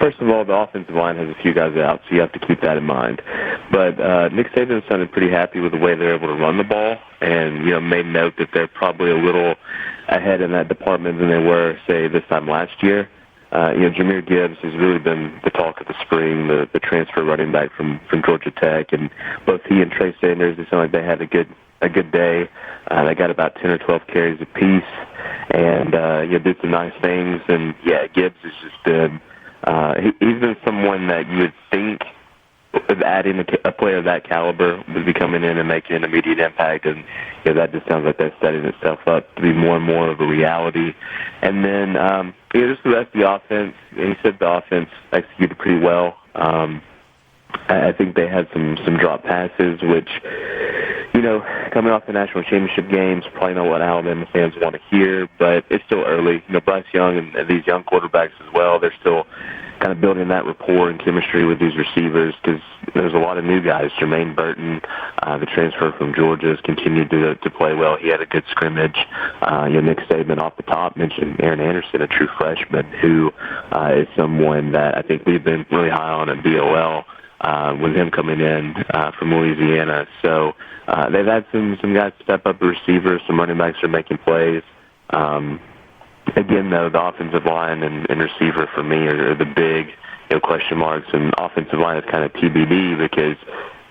First of all, the offensive line has a few guys out, so you have to keep that in mind. But Nick Saban sounded pretty happy with the way they're able to run the ball, and made note that they're probably a little ahead in that department than they were, say, this time last year. Jahmyr Gibbs has really been the talk of the spring, the transfer running back from Georgia Tech, and both he and Trey Sanders, it sounded like they had a good day. They got about 10 or 12 carries apiece, and did some nice things. And Gibbs has just been he's been someone that you would think, adding a player of that caliber, would be coming in and making an immediate impact, and that just sounds like that's setting itself up to be more and more of a reality. And then just the rest of the offense, he said the offense executed pretty well. I think they had some drop passes, which, coming off the national championship games, probably not what Alabama fans want to hear, but it's still early. Bryce Young and these young quarterbacks as well, they're still kind of building that rapport and chemistry with these receivers, because there's a lot of new guys. Jermaine Burton, the transfer from Georgia, has continued to play well. He had a good scrimmage. Nick Saban off the top mentioned Aaron Anderson, a true freshman, who is someone that I think we've been really high on at BOL. With him coming in from Louisiana. So they've had some guys step up, the receivers, some running backs are making plays. Again, though, the offensive line and receiver for me are the big question marks, and offensive line is kind of TBD because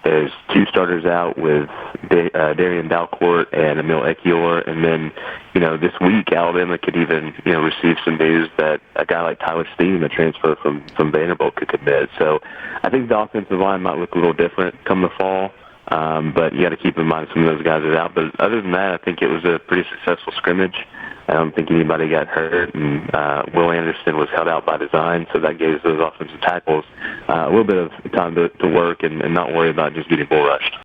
there's two starters out with Darian Dalcourt and Emil Ekiyor, and then this week Alabama could even receive some news that a guy like Tyler Steen, the transfer from Vanderbilt, could commit. So I think the offensive line might look a little different come the fall, but you got to keep in mind some of those guys are out. But other than that, I think it was a pretty successful scrimmage. I don't think anybody got hurt, and Will Anderson was held out by design, so that gave those offensive tackles a little bit of time to work and not worry about just getting bull rushed.